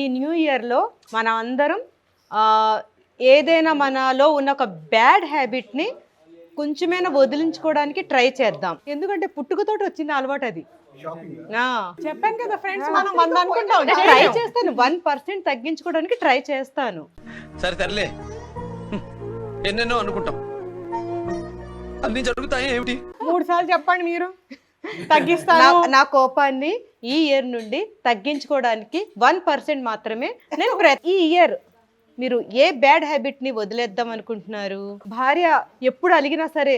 ఈ న్యూ ఇయర్లో మనం అందరం ఏదైనా మనలో ఉన్న ఒక బ్యాడ్ హ్యాబిట్ని కొంచెమైనా వదిలించుకోవడానికి ట్రై చేద్దాం. ఎందుకంటే పుట్టుకతోటి వచ్చిన అలవాటు అది. చెప్పాను కదా ఫ్రెండ్స్, మనం 100 అనుకుంటాం. ట్రై చేస్తాను, 1% తగ్గించుకోవడానికి ట్రై చేస్తాను. సరే తరలే, ఎన్నెన్నో అనుకుంటాం, అన్ని జరుగుతాయి ఏమిటి? 3 సార్లు చెప్పండి మీరు. తగ్గిస్తాను. నా కోపాన్ని ఈ ఇయర్ నుండి తగ్గించుకోవడానికి 1% మాత్రమే నేను ఈ ఇయర్. మీరు ఏ బ్యాడ్ హ్యాబిట్ ని వదిలేద్దాం అనుకుంటున్నారు? భార్య ఎప్పుడు అలిగినా సరే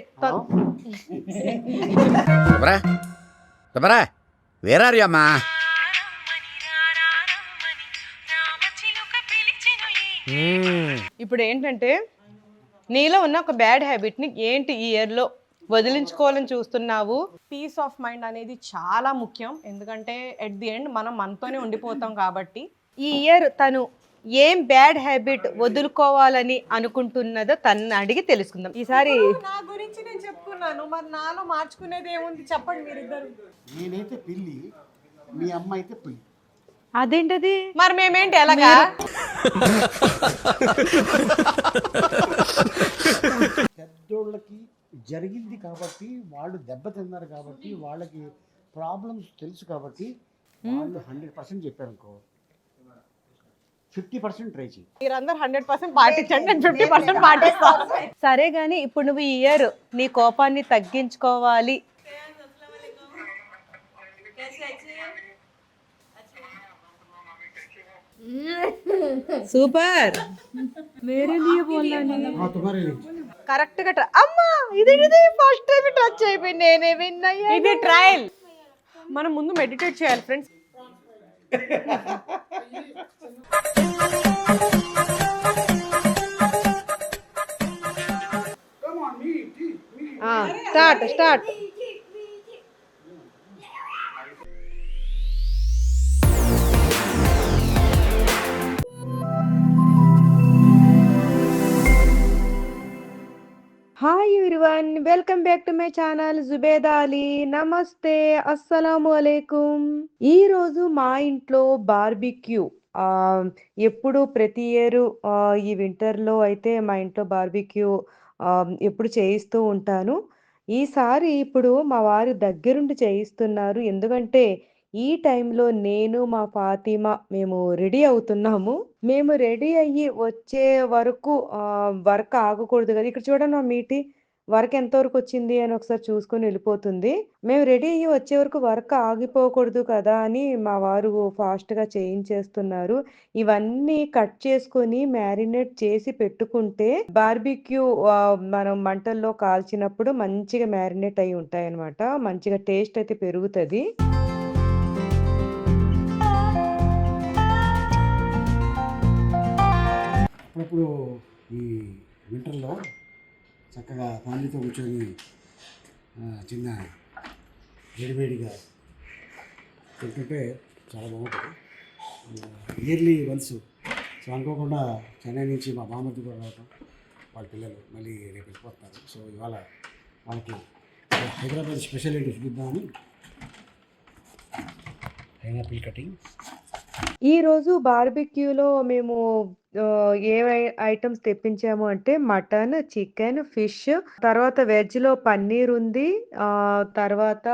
ఇప్పుడు ఏంటంటే నీలో ఉన్న ఒక బ్యాడ్ హ్యాబిట్ ని ఏంటి ఈ ఇయర్ లో వదిలించుకోవాలని చూస్తున్నావు? పీస్ ఆఫ్ మైండ్ అనేది చాలా ముఖ్యం. ఎందుకంటే ఎట్ ది ఎండ్ మనం మనతోనే ఉండిపోతాం కాబట్టి. ఈ ఇయర్ తను ఏం బ్యాడ్ హ్యాబిట్ వదులుకోవాలని అనుకుంటున్నదో తను అడిగి తెలుసుకుందాం. ఈసారి నా గురించి నేను చెప్పుకున్నాను, మరి నాలో మార్చుకునేది ఏముంది చెప్పండి మీరిద్దరు. నేనైతే పిల్లి, మీ అమ్మ అయితే పులి. అదేంటది? మరి మేమేంటి ఎలాగా? పెద్దోళ్ళకి జరిగింది కాబట్టి, వాళ్ళు దెబ్బతిన్నారు కాబట్టి, వాళ్ళకి ప్రాబ్లమ్స్ తెలుసు కాబట్టి వాళ్ళు 100% చెప్పారనుకో, 50% ట్రై చేయి. మీరందరూ 100% పాటించండి, నేను 50% పాటిస్తాను. సరే గాని ఇప్పుడు నువ్వు ఈ ఇయర్ నీ కోపాన్ని తగ్గించుకోవాలి. సూపర్. మేరే లియే బోల్నా हाँ तुम्हारे लिए. కరెక్ట్ గా అమ్మా ఇది ఫస్ట్ టైం టచ్ అయిపోయింది. నేనే విన్ అయ్యా. ఇది ట్రయల్. మనం ముందు మెడిటేట్ చేయాలి friends. Start. Hi everyone, welcome back to my channel Zubeda Ali. నమస్తే, అస్సలాము అలైకుం. ఈ రోజు మా ఇంట్లో బార్బిక్యూ. ఎప్పుడు ప్రతి ఇయర్ ఈ వింటర్లో అయితే మా ఇంట్లో బార్బిక్యూ ఎప్పుడు చేయిస్తూ ఉంటాను. ఈసారి ఇప్పుడు మా వారు దగ్గరుండి చేయిస్తున్నారు. ఎందుకంటే ఈ టైంలో నేను మా ఫాతిమా మేము రెడీ అవుతున్నాము. మేము రెడీ అయ్యి వచ్చే వరకు వర్క్ ఆగకూడదు కదా. ఇక్కడ చూడండి మా మీటి వర్క్ ఎంతవరకు వచ్చింది అని ఒకసారి చూసుకొని వెళ్ళిపోతుంది. మేము రెడీ అయ్యి వచ్చే వరకు వర్క్ ఆగిపోకూడదు కదా అని మా వారు ఫాస్ట్గా చేయించేస్తున్నారు. ఇవన్నీ కట్ చేసుకొని మ్యారినేట్ చేసి పెట్టుకుంటే బార్బిక్యూ మనం మంటల్లో కాల్చినప్పుడు మంచిగా మ్యారినేట్ అయి ఉంటాయి అన్నమాట. మంచిగా టేస్ట్ అయితే పెరుగుతుంది. అప్పుడప్పుడు ఈ వింటర్లో చక్కగా ఫ్యామిలీతో కూర్చొని చిన్న వేడివేడిగా తింటుంటే చాలా బాగుంటుంది. Yearly once. సో అనుకోకుండా చెన్నై నుంచి మా బామ్మర్ది కూడా రావటం, వాళ్ళ పిల్లలు మళ్ళీ రేపు వెళ్ళిపోతున్నారు. సో ఇవాళ వాళ్ళకి హైదరాబాద్ స్పెషల్ ఏంటి చూద్దామని పైనాపిల్ కటింగ్. ఈరోజు బార్బిక్యూలో మేము ఏ ఐటమ్స్ తెప్పించాము అంటే మటన్, చికెన్, ఫిష్, తర్వాత వెజ్లో పన్నీర్ ఉంది, తర్వాత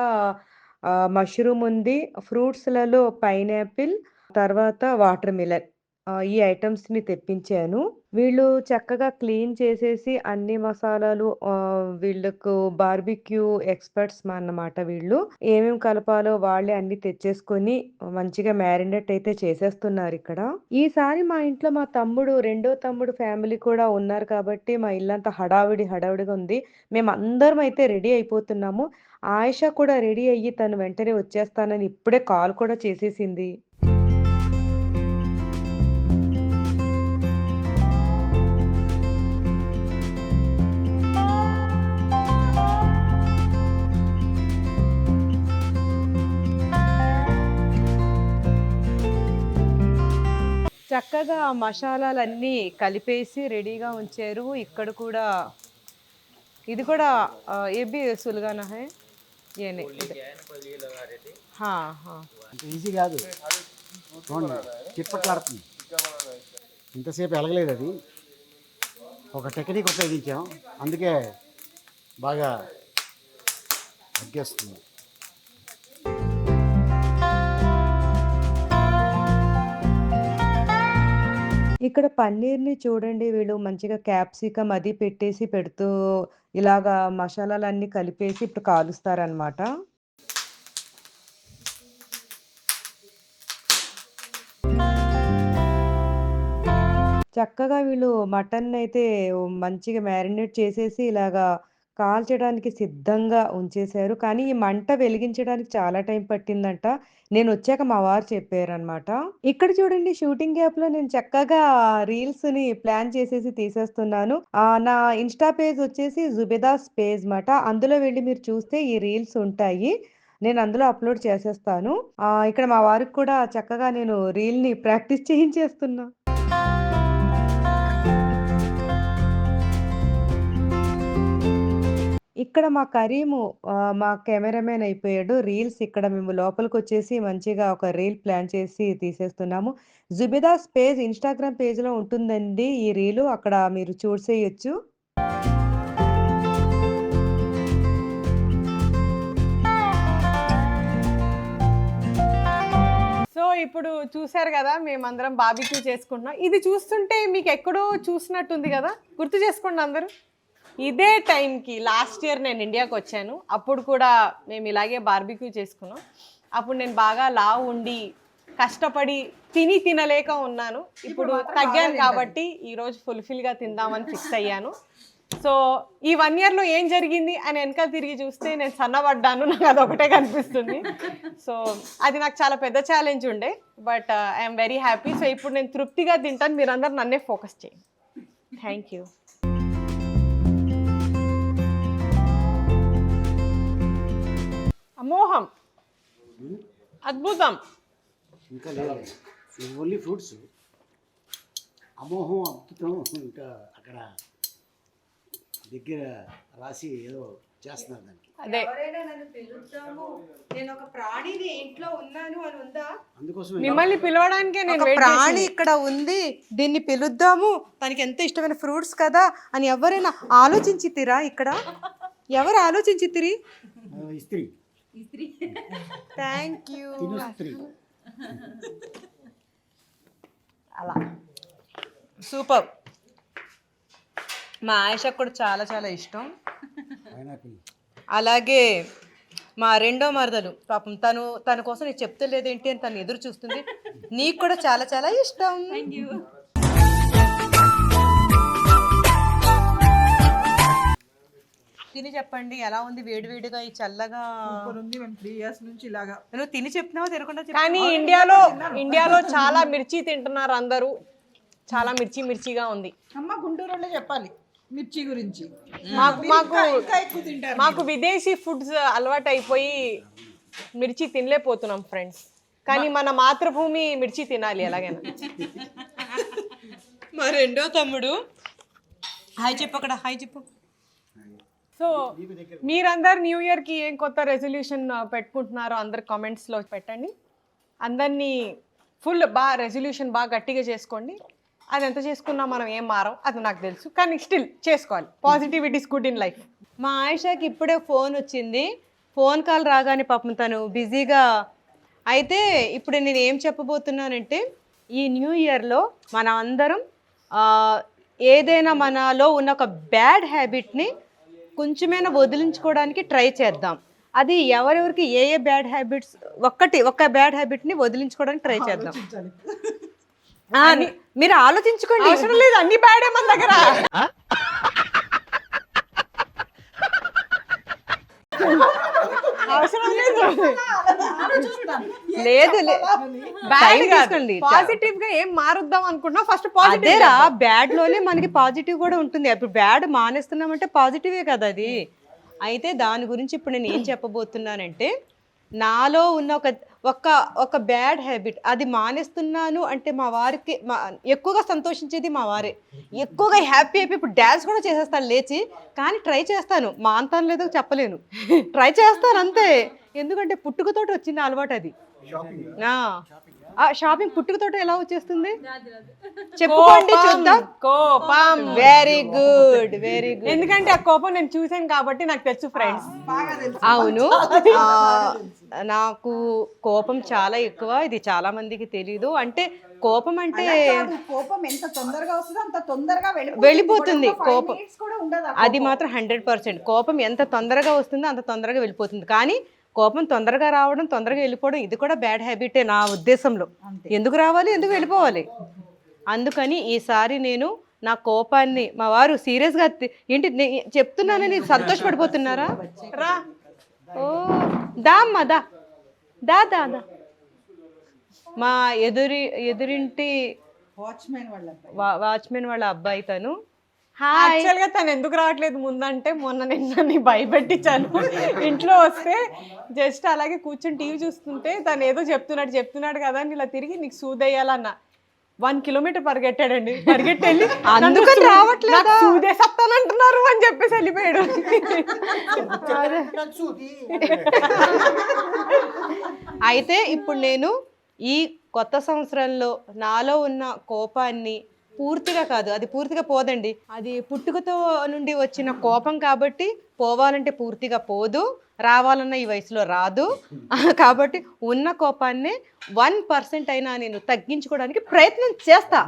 మష్రూమ్ ఉంది, ఫ్రూట్స్లలో పైనాపిల్, తర్వాత వాటర్ మిలన్. ఈ ఐటమ్స్ని తెప్పించాను. వీళ్ళు చక్కగా క్లీన్ చేసేసి అన్ని మసాలాలు, వీళ్ళకు బార్బిక్యూ ఎక్స్పర్ట్స్ అన్నమాట. వీళ్ళు ఏమేమి కలపాలో వాళ్ళే అన్ని తెచ్చేసుకొని మంచిగా మ్యారినేట్ అయితే చేసేస్తున్నారు ఇక్కడ. ఈసారి మా ఇంట్లో మా తమ్ముడు, రెండో తమ్ముడు ఫ్యామిలీ కూడా ఉన్నారు కాబట్టి మా ఇల్లంతా హడావిడిగా ఉంది. మేము అందరం అయితే రెడీ అయిపోతున్నాము. ఆయిషా కూడా రెడీ అయ్యి తను వెంటనే వచ్చేస్తానని ఇప్పుడే కాల్ కూడా చేసేసింది. చక్కగా ఆ మసాలాలన్నీ కలిపేసి రెడీగా ఉంచారు. ఇక్కడ కూడా ఇది కూడా ये भी सुलगाना है ये नहीं. हाँ हाँ ఈజీ కాదు. చూడండి చిట్పట్లాడుతుంది. ఇంతసేపు ఎలగలేదు అది, ఒక టెక్నిక్ ఉపయోగించాం, అందుకే బాగా తగ్గేస్తుంది. ఇక్కడ పన్నీర్‌ని చూడండి వీళ్ళు మంచిగా క్యాప్సికమ్ అది పెట్టేసి పెడుతూ ఇలాగా మసాలాలన్నీ కలిపేసి ఇప్పుడు కాలుస్తారనమాట. చక్కగా వీళ్ళు మటన్నయితే మంచిగా మ్యారినేట్ చేసేసి ఇలాగా కాల్చడానికి సిద్ధంగా ఉంచేశారు. కానీ ఈ మంట వెలిగించడానికి చాలా టైం పట్టిందంట. నేనొచ్చాక మా వారు చెప్పారనమాట. ఇక్కడ చూడండి షూటింగ్ గ్యాప్‌లో నేను చక్కగా రీల్స్‌ని ప్లాన్ చేసేసి తీసేస్తున్నాను. నా ఇన్‌స్టా పేజ్ వచ్చేసి జుబేదాస్ పేజ్ మాట. అందులో వెళ్లి మీరు చూస్తే ఈ రీల్స్ ఉంటాయి. నేను అందులో అప్‌లోడ్ చేసేస్తాను. ఇక్కడ మా వారికి కూడా చక్కగా నేను రీల్‌ని ప్రాక్టీస్ చేయించేస్తున్నా. ఇక్కడ మా కరీము మా కెమెరామెన్ అయిపోయాడు. రీల్స్ ఇక్కడ మేము లోపలికొచ్చేసి మంచిగా ఒక రీల్ ప్లాన్ చేసి తీసేస్తున్నాము. జుబేదాస్ పేజ్ ఇన్‌స్టాగ్రామ్ పేజ్‌లో ఉంటుందండి ఈ రీలు. అక్కడ మీరు చూసేయొచ్చు. సో ఇప్పుడు చూసారు కదా మేమందరం బార్బిక్యూ చేసుకుంటున్నాం. ఇది చూస్తుంటే మీకు ఎక్కడో చూసినట్టుంది కదా, గుర్తు చేసుకోండి అందరూ. ఇదే టైంకి లాస్ట్ ఇయర్ నేను ఇండియాకి వచ్చాను. అప్పుడు కూడా మేము ఇలాగే బార్బిక్యూ చేసుకున్నాం. అప్పుడు నేను బాగా లావు ఉండి కష్టపడి తినలేక ఉన్నాను. ఇప్పుడు తగ్గాను కాబట్టి ఈరోజు ఫుల్ఫిల్గా తిందామని ఫిక్స్ అయ్యాను. సో ఈ 1 ఇయర్లో ఏం జరిగింది అని వెనకాల తిరిగి చూస్తే నేను సన్నబడ్డాను, నాకు అదొకటే కనిపిస్తుంది. సో అది నాకు చాలా పెద్ద ఛాలెంజ్ ఉండే, but I'm very happy. So ఇప్పుడు నేను తృప్తిగా తింటాను, మీరందరూ నన్నే ఫోకస్ చేయండి. Thank you. అమోహం, అద్భుతం. ఇంకా లేదు, ఓన్లీ ఫ్రూట్స్. అమోహం అద్భుతం ఇంకా అక్కడ దగ్గర రాసి ఏదో చేస్తున్నారు దానికి. అదే ఎవరైనా నన్ను పిలుద్దాము, నేను ఒక ప్రాణిని ఇంట్లో ఉన్నాను అని ఉందా? అందుకోసం మిమ్మల్ని పిలవడానికే నేను ఒక ప్రాణి ఇక్కడ ఉంది, దీన్ని పిలుద్దాము, తనకి ఎంత ఇష్టమైన ఫ్రూట్స్ కదా అని ఎవరైనా ఆలోచించితిరా? ఇక్కడ ఎవరు ఆలోచించితిరి? ఇస్త్రీ థ్యాంక్ యూ. స్త్రీ అలా సూపర్. మా ఆయిషకు కూడా చాలా చాలా ఇష్టం. పైనాపిల్. అలాగే మా రెండో మరదలు పాపం తన కోసం నేను చెప్తలేదేంటి అని తను ఎదురు చూస్తుంది. నీకు కూడా చాలా చాలా ఇష్టం. తిని చెప్పండి ఎలా ఉంది, వేడివేడిగా ఈ చల్లగా ఉంది. మేము 3 years నుంచి ఇలాగా. నువ్వు తిని చెప్పినావా తినకుండా కానీ ఇండియాలో చాలా మిర్చి తింటున్నారు అందరూ. చాలా మిర్చిగా ఉంది. అమ్మ గుంటూరు వాళ్ళే చెప్పాలి మిర్చి గురించి. మాకు ఎక్కువ తింటారు. మాకు విదేశీ ఫుడ్స్ అలవాటు అయిపోయి మిర్చి తినలేకపోతున్నాం ఫ్రెండ్స్. కానీ మన మాతృభూమి మిర్చి తినాలి ఎలాగైనా. మా రెండో తమ్ముడు హాయ్ చెప్పు, అక్కడ హాయ్ చెప్పు. సో మీరందరు న్యూ ఇయర్కి ఏం కొత్త రెజల్యూషన్ పెట్టుకుంటున్నారో అందరు కామెంట్స్లో పెట్టండి. అందరినీ ఫుల్ రెజల్యూషన్ బాగా గట్టిగా చేసుకోండి. అది ఎంత చేసుకున్నా మనం ఏం మారం, అది నాకు తెలుసు, కానీ స్టిల్ చేసుకోవాలి. Positivity is good in life. మా ఆయిషాకి ఇప్పుడే ఫోన్ వచ్చింది. ఫోన్ కాల్ రాగానే పాపం తను బిజీగా అయితే ఇప్పుడు నేను ఏం చెప్పబోతున్నానంటే ఈ న్యూ ఇయర్లో మనం అందరం ఏదైనా మనలో ఉన్న ఒక బ్యాడ్ హ్యాబిట్ని కొంచెమైనా వదిలించుకోవడానికి ట్రై చేద్దాం. అది ఎవరెవరికి ఏ బ్యాడ్ హ్యాబిట్స్ ఒక్క బ్యాడ్ హ్యాబిట్ని వదిలించుకోవడానికి ట్రై చేద్దాం. మీరు ఆలోచించుకోండి, అవసరం లేదు, అన్ని బ్యాడే మన దగ్గర. అవసరం లేదు, లేదు బ్యాడ్ కాదు, పాజిటివ్ గా ఏం మారుద్దాం అనుకుంటున్నా. ఫస్ట్ పాజిటివ్ అదేరా, బ్యాడ్ లోనే మనకి పాజిటివ్ కూడా ఉంటుంది. ఇప్పుడు బ్యాడ్ మానేస్తున్నామంటే పాజిటివే కదా అది. అయితే దాని గురించి ఇప్పుడు నేను ఏం చెప్పబోతున్నానంటే నాలో ఉన్న ఒక బ్యాడ్ హ్యాబిట్ అది మానేస్తున్నాను అంటే మా వారికి ఎక్కువగా సంతోషించేది మా వారే. ఎక్కువగా హ్యాపీ అయిపోయి ఇప్పుడు డ్యాన్స్ కూడా చేసేస్తాను లేచి. కానీ ట్రై చేస్తాను, మాంతాను లేదో చెప్పలేను, ట్రై చేస్తాను అంతే. ఎందుకంటే పుట్టుకతోటి వచ్చిన అలవాటు అది. ఆ షాపింగ్ పుట్టుకతోట ఎలా వచ్చేస్తుంది చెప్పుకోండి చూద్దాం. కోపం. Very good, very good. ఎందుకంటే ఆ కోపం నేను చూసాను కాబట్టి నాకు తెలుసు ఫ్రెండ్స్. బాగా తెలుసు. అవును, నాకు కోపం చాలా ఎక్కువ. ఇది చాలా మందికి తెలీదు. అంటే కోపం అంటే అలా కాదు, కోపం ఎంత తొందరగా వస్తుందో అంత తొందరగా వెళ్ళిపోతుంది కూడా. కోపం. 5 minutes కూడా ఉండదు ఆ అది కోపం. మాత్రం 100%. కోపం ఎంత తొందరగా వస్తుందో అంత తొందరగా వెళ్ళిపోతుంది. కానీ కోపం తొందరగా రావడం, తొందరగా వెళ్ళిపోవడం ఇది కూడా బ్యాడ్ హ్యాబిటే నా ఉద్దేశంలో. ఎందుకు రావాలి, ఎందుకు వెళ్ళిపోవాలి? అందుకని ఈసారి నేను నా కోపాన్ని, మా వారు సీరియస్గా ఏంటి చెప్తున్నానని సంతోషపడిపోతున్నారా? రా. ఓ దా అమ్మా, దా దా దా దా. మా ఎదురింటి వాచ్మెన్ వాళ్ళ అబ్బాయి తను. హాయ్. యాక్చువల్ గా తను ఎందుకు రావట్లేదు ముందంటే, మొన్న నేను నన్ను భయపెట్టించాను. ఇంట్లో వస్తే జస్ట్ అలాగే కూర్చొని టీవీ చూస్తుంటే తను ఏదో చెప్తున్నాడు కదా అని ఇలా తిరిగి నీకు సూదయ్యాలన్న 1 కిలోమీటర్ పరిగెట్టాడండి. పరిగెట్టెళ్ళి అందుకని రావట్లేదా? సూదేసత్తానంటున్నారు అని చెప్పేసి వెళ్ళిపోయాడు. అయితే ఇప్పుడు నేను ఈ కొత్త సంవత్సరంలో నాలో ఉన్న కోపాన్ని పూర్తిగా కాదు, అది పూర్తిగా పోదండి, అది పుట్టుకతో నుండి వచ్చిన కోపం కాబట్టి పోవాలంటే పూర్తిగా పోదు, రావాలన్న ఈ వయసులో రాదు. కాబట్టి ఉన్న కోపాన్ని 1% అయినా నేను తగ్గించుకోవడానికి ప్రయత్నం చేస్తా.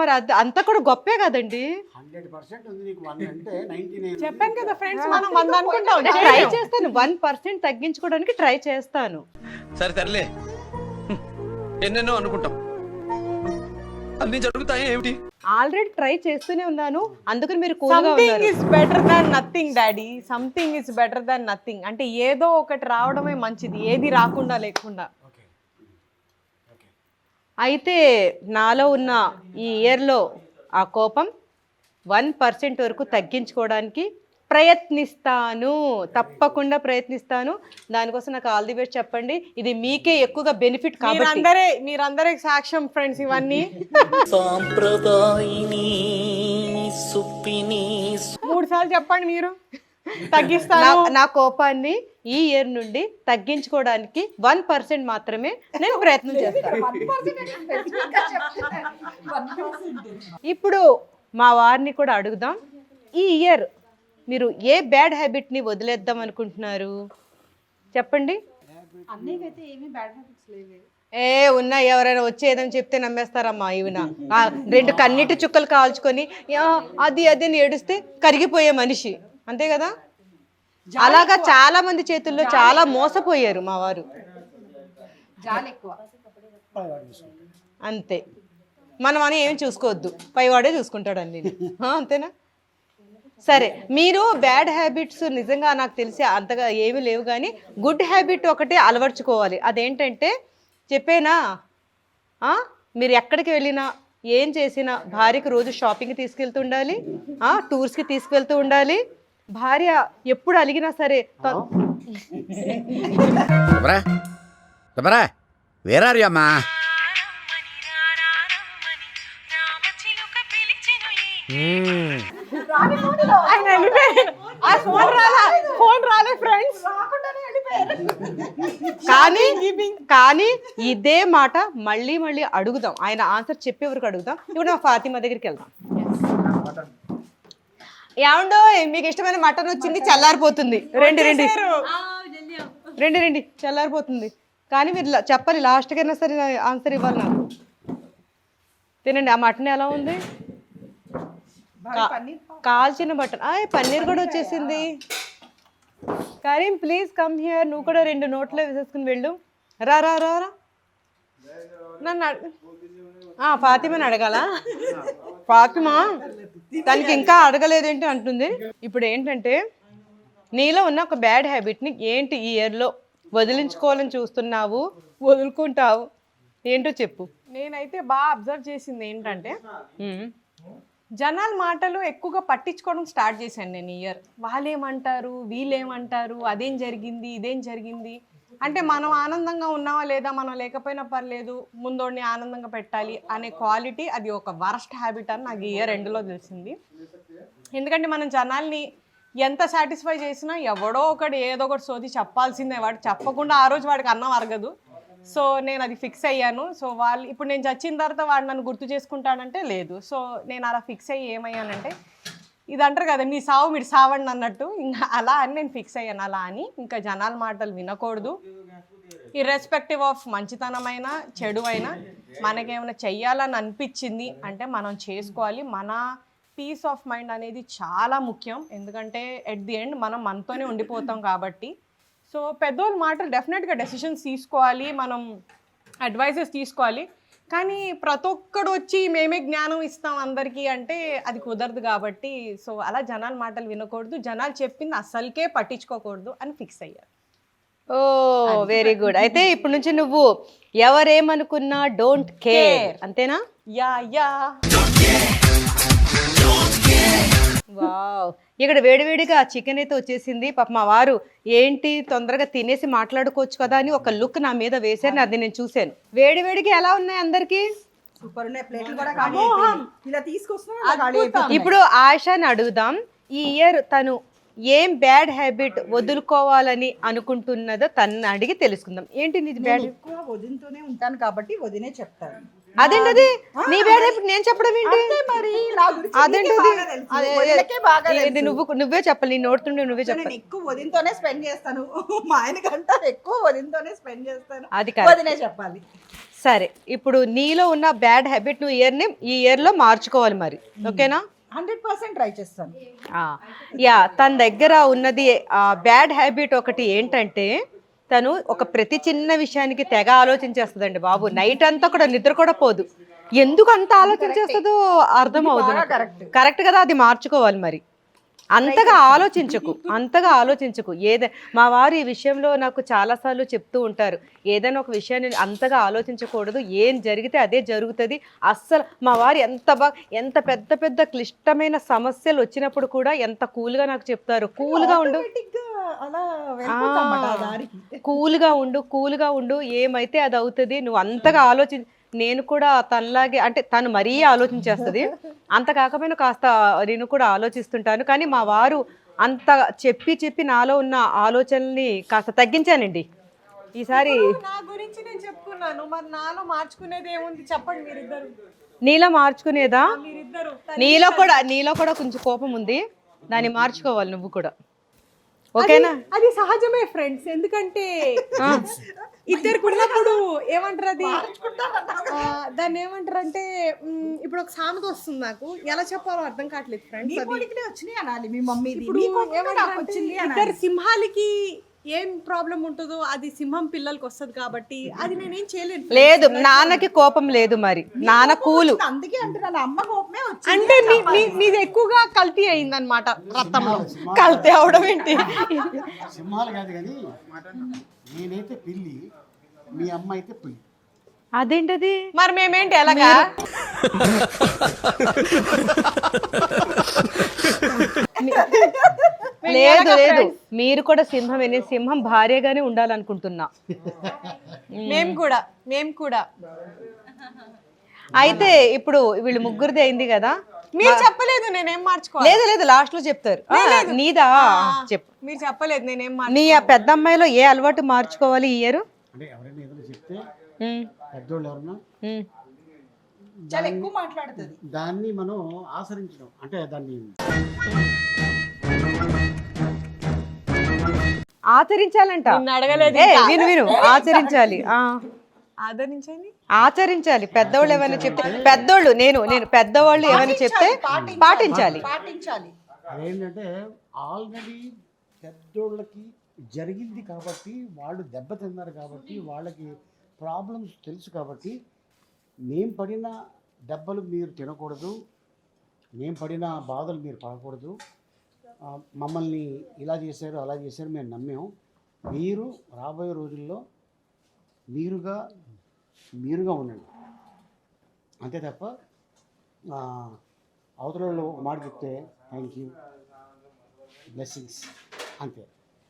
మరి అది అంతా కూడా గొప్పే కదండి. 100% ఉంది నీకు 1 అంటే 99. చెప్పాను కదా ఫ్రెండ్స్, మనం 100 అనుకుంటాం. ట్రై చేస్తాను, 1% తగ్గించుకోవడానికి ట్రై చేస్తాను. సరే తరలే, ఎన్నెన్నో అనుకుంటాం, అన్ని జరుగుతాయి ఏమిటి? ఆల్రెడీ ట్రై చేస్తూనే ఉన్నాను, అందుకని మీరు కూల్గా సంథింగ్ ఉన్నారు. Is better than nothing daddy. Something is better than nothing. అంటే ఏదో ఒకటి రావడమే మంచిది, ఏది రాకుండా లేకుండా. అయితే నాలో ఉన్న ఈ ఇయర్లో ఆ కోపం 1% వరకు తగ్గించుకోవడానికి ప్రయత్నిస్తాను, తప్పకుండా ప్రయత్నిస్తాను. దానికోసం నాకు ఆల్ ది బెస్ట్ చెప్పండి. ఇది మీకే ఎక్కువగా బెనిఫిట్ కాబట్టి. మీరందరే సాక్ష్యం ఫ్రెండ్స్. ఇవన్నీ సాంప్రదాయిని సుప్పిని 3 సార్లు చెప్పండి మీరు. తగ్గిస్తాను. నా కోపాన్ని ఈ ఇయర్ నుండి తగ్గించుకోవడానికి 1% మాత్రమే నేను ప్రయత్నం చేస్తాను. 1% ఇప్పుడు మా వారిని కూడా అడుగుదాం, ఈ ఇయర్ మీరు ఏ బ్యాడ్ హ్యాబిట్ని వదిలేద్దాం అనుకుంటున్నారు? చెప్పండి. అన్నయ్యకైతే ఏమీ బ్యాడ్ హ్యాబిట్స్ లేవే. ఉన్నా, ఎవరైనా వచ్చేదని చెప్తే నమ్మేస్తారమ్మా. ఇవిన 2 కన్నీటి చుక్కలు కాల్చుకొని అది అని ఏడుస్తే కరిగిపోయే మనిషి, అంతే కదా? అలాగా చాలా మంది చేతుల్లో చాలా మోసపోయారు మా వారు. జాలి ఎక్కువ. అంతే, మనం అని ఏమి చూసుకోవద్దు, పైవాడే చూసుకుంటాడు అన్ని. అంతేనా? సరే, మీరు బ్యాడ్ హ్యాబిట్స్ నిజంగా నాకు తెలిసి అంతగా ఏమీ లేవు, కానీ గుడ్ హ్యాబిట్ ఒకటే అలవర్చుకోవాలి. అదేంటంటే చెప్పేనా, మీరు ఎక్కడికి వెళ్ళినా ఏం చేసినా భార్యకి రోజు షాపింగ్కి తీసుకెళ్తూ ఉండాలి, టూర్స్కి తీసుకెళ్తూ ఉండాలి. భార్య ఎప్పుడు అలిగినా సరే వేర్ ఆర్ యు అమ్మా? ఆయన వెళ్ళిపోయారు. ఆ ఫోన్ రాలే ఫ్రెండ్స్. కానీ ఇదే మాట మళ్ళీ మళ్ళీ అడుగుదాం, ఆయన ఆన్సర్ చెప్పే వరకు అడుగుదాం. ఇప్పుడు నా ఫాతిమా దగ్గరికి వెళ్దాం. ఏమండో మీకు ఇష్టమైన మటన్ వచ్చింది, చల్లారిపోతుంది, రండి చల్లారిపోతుంది. కానీ మీరు చెప్పాలి, లాస్ట్కి అయినా సరే ఆన్సర్ ఇవ్వాలి నాకు. తినండి. ఆ మటన్ ఎలా ఉంది? కాల్చిన మటన్. పన్నీర్ కూడా వచ్చేసింది. Karim please come here. నువ్వు కూడా 2 నోట్లో వేసేసుకుని వెళ్ళు. రా రా రా రా. నన్ను ఫాతిమాని అడగాల? ఫాతిమా తనకి ఇంకా అడగలేదేంటి అంటుంది. ఇప్పుడు ఏంటంటే నీలో ఉన్న ఒక బ్యాడ్ హ్యాబిట్ని ఏంటి ఈ ఇయర్లో వదిలించుకోవాలని చూస్తున్నావు, వదులుకుంటావు, ఏంటో చెప్పు. నేనైతే బాగా అబ్జర్వ్ చేసింది ఏంటంటే, జనాల మాటలు ఎక్కువగా పట్టించుకోవడం స్టార్ట్ చేశాను నేను ఈ ఇయర్. వాళ్ళేమంటారు, వీళ్ళేమంటారు, అదేం జరిగింది, ఇదేం జరిగింది. అంటే మనం ఆనందంగా ఉన్నావా లేదా, మనం లేకపోయినా పర్లేదు, ముందోడిని ఆనందంగా పెట్టాలి అనే క్వాలిటీ, అది ఒక వరస్ట్ హ్యాబిట్ అని నాకు ఈ ఇయర్ ఎండ్లో తెలిసింది. ఎందుకంటే మనం జనాల్ని ఎంత సాటిస్ఫై చేసినా ఎవడో ఒకటి ఏదో ఒకటి సోది చెప్పాల్సిందే. వాడు చెప్పకుండా ఆ రోజు వాడికి అన్నం అరగదు. సో నేను అది ఫిక్స్ అయ్యాను. సో వాళ్ళు ఇప్పుడు నేను చచ్చిన తర్వాత వాడు నన్ను గుర్తు చేసుకుంటాడంటే లేదు. సో నేను అలా ఫిక్స్ అయ్యి ఏమయ్యానంటే, ఇది అంటారు కదా, నీ సావు మీరు సావండి అన్నట్టు, ఇంకా అలా అని నేను ఫిక్స్ అయ్యాను. అలా అని ఇంకా జనాల మాటలు వినకూడదు. ఇర్రెస్పెక్టివ్ ఆఫ్ మంచితనమైన చెడు అయినా మనకేమైనా చెయ్యాలని అనిపించింది అంటే మనం చేసుకోవాలి. మన పీస్ ఆఫ్ మైండ్ అనేది చాలా ముఖ్యం. ఎందుకంటే ఎట్ ది ఎండ్ మనం మనతోనే ఉండిపోతాం కాబట్టి. సో పెద్దోళ్ళ మాటలు డెఫినెట్గా డెసిషన్స్ తీసుకోవాలి, మనం అడ్వైజెస్ తీసుకోవాలి. కానీ ప్రతి ఒక్కడు వచ్చి మేమే జ్ఞానం ఇస్తాం అందరికీ అంటే అది కుదరదు కాబట్టి. సో అలా జనాల మాటలు వినకూడదు, జనాలు చెప్పింది అస్సలకే పట్టించుకోకూడదు అని ఫిక్స్ అయ్యారు. ఓ వెరీ గుడ్. అయితే ఇప్పుడు నుంచి నువ్వు ఎవరేమనుకున్నా డోంట్ కేర్, అంతేనా? Yeah yeah. వావ్, ఇక్కడ వేడివేడిగా చికెన్ అయితే వచ్చేసింది. పాప మా వారు ఏంటి తొందరగా తినేసి మాట్లాడుకోవచ్చు కదా అని ఒక లుక్ నా మీద వేశారు, అది నేను చూశాను. వేడివేడిగా ఎలా ఉన్నాయి అందరికి? సూపర్ ఉన్నాయి. ప్లేట్లు కూడా ఖాళీ అయిపోయినాయి. ఇలా తీసుకొస్తున్నా. ఇప్పుడు ఆయిషాని అడుగుదాం, ఈ ఇయర్ తను ఏం బ్యాడ్ హ్యాబిట్ వదులుకోవాలని అనుకుంటున్నదో తను అడిగి తెలుసుకుందాం. ఏంటి నీది బ్యాడ్? ఎక్కువ వదినతోనే ఉంటాను కాబట్టి వదినే చెప్తాను. అదేంటది నీ బ్యాడ్ హ్యాబిట్ నేను చెప్పడం ఏంటి? మరి నా గురించి అదేంటది? నీకే బాగా తెలుసు. వదినకే బాగా ఇది తెలుసు. నువ్వే చెప్పాలి, నీ నోడుతుండే నువ్వే నేను చెప్పాలి. ఎక్కువ వదినతోనే స్పెండ్ చేస్తాను. మా ఆయన కంటే ఎక్కువ వదినతోనే స్పెండ్ చేస్తాను. అది కాదు. వదినే చెప్పాలి. సరే, ఇప్పుడు నీలో ఉన్న బ్యాడ్ హ్యాబిట్ నువ్వు ఈ ఇయర్ లో మార్చుకోవాలి మరి, ఓకేనా? 100% ట్రై చేస్తాను. యా, తన దగ్గర ఉన్నది బ్యాడ్ హ్యాబిట్ ఒకటి ఏంటంటే, తను ఒక ప్రతి చిన్న విషయానికి తెగ ఆలోచించేస్తుందండి బాబు. నైట్ అంతా కూడా నిద్ర కూడా పోదు. ఎందుకు అంత ఆలోచించేస్తుందో అర్థం అవుతుంది. కరెక్ట్ కదా, అది మార్చుకోవాలి మరి. అంతగా ఆలోచించకు. మా వారు ఈ విషయంలో నాకు చాలాసార్లు చెప్తూ ఉంటారు, ఏదైనా ఒక విషయాన్ని అంతగా ఆలోచించకూడదు, ఏం జరిగితే అదే జరుగుతుంది. అస్సలు మా వారు ఎంత పెద్ద పెద్ద క్లిష్టమైన సమస్యలు వచ్చినప్పుడు కూడా ఎంత కూల్గా నాకు చెప్తారు, కూల్గా ఉండు, అలా వెళ్ళిపోతామట ఆ దారికి. కూల్గా ఉండు, ఏమైతే అది అవుతుంది. నువ్వు అంతగా నేను కూడా తనలాగే, అంటే తను మరీ ఆలోచించేస్తుంది, అంత కాకపోయినా కాస్త నేను కూడా ఆలోచిస్తుంటాను. కానీ మా వారు అంత చెప్పి నాలో ఉన్న ఆలోచనల్ని కాస్త తగ్గించానండి ఈసారి. నా గురించి నేను చెప్పుకున్నాను, మరి నాలో మార్చుకునేది ఏముంది చెప్పండి మీరిద్దరు. నీలో మార్చుకునేదా? మీరిద్దరు నీలో కూడా కొంచెం కోపం ఉంది, దాన్ని మార్చుకోవాలి నువ్వు కూడా, ఓకేనా? అది సహజమే ఫ్రెండ్స్. ఎందుకంటే ఇద్దరికి ఉన్నప్పుడు ఏమంటారు, అది దాన్ని ఏమంటారు అంటే, ఇప్పుడు ఒక సామెత వస్తుంది నాకు, ఎలా చెప్పాలో అర్థం కావట్లేదు ఫ్రెండ్స్. వచ్చినాయి అనాలి మీ మమ్మీ. ఇప్పుడు ఇద్దరు సింహాలకి ఏం ప్రాబ్లం ఉంటుందో అది సింహం పిల్లలకి వస్తుంది కాబట్టి అది నేనేం చేయలేను. లేదు, నాన్నకి కోపం లేదు, మరి నాన్న కూలు. అందుకే అంటున్నాను, అమ్మ కోపమే వచ్చింది. అంటే మీది ఎక్కువగా కల్తీ అయింది అనమాట రక్తంలో. కల్తీ అవడం ఏంటి? సింహాలు కాదు కానీ నేనైతే పిల్లి, మీ అమ్మ అయితే పులి. అదేంటది? మరి మేమేంటి ఎలాగా? లేదు, మీరు కూడా సింహం భార్యగానే ఉండాలనుకుంటున్నా. మేము కూడా. అయితే ఇప్పుడు వీళ్ళు ముగ్గురిది అయింది కదా, మీరు చెప్పలేదు నేనేం మార్చుకోవాలి. లేదు లాస్ట్ లో చెప్తారు. నీదా చెప్పు. మీరు చెప్పలేదు నేనేం నీ పెద్ద అమ్మాయిలో ఏ అలవాటు మార్చుకోవాలి ఈ ఇయర్? అంటే ఎవరైనా ఏదైనా చెప్తే పెద్దోళ్ళు ఎవరన్నా చాలా ఎక్కువ మాట్లాడుతుంది, దాన్ని మనం ఆచరించడం, అంటే దాన్ని ఆచరించాలంట. అడగలేదు. విను ఆచరించాలి. ఆచరించాలి. పెద్దోళ్ళు ఏమైనా చెప్తే, నేను పెద్దవాళ్ళు ఏమైనా చెప్తే పాటించాలి. అదేంటంటే ఆల్రెడీ పెద్దోళ్ళకి జరిగింది కాబట్టి, వాళ్ళు దెబ్బతిన్నారు కాబట్టి, వాళ్ళకి ప్రాబ్లమ్స్ తెలుసు కాబట్టి, మేము పడిన దెబ్బలు మీరు తినకూడదు, మేము పడిన బాధలు మీరు పడకూడదు, మమ్మల్ని ఇలా చేశారు అలా చేశారు మేము నమ్మాము, మీరు రాబోయే రోజుల్లో మీరుగా ఉండండి, అంతే తప్ప అవతల వాళ్ళు మాట చెప్తే థ్యాంక్ యూ బ్లెస్సింగ్స్ అంతే.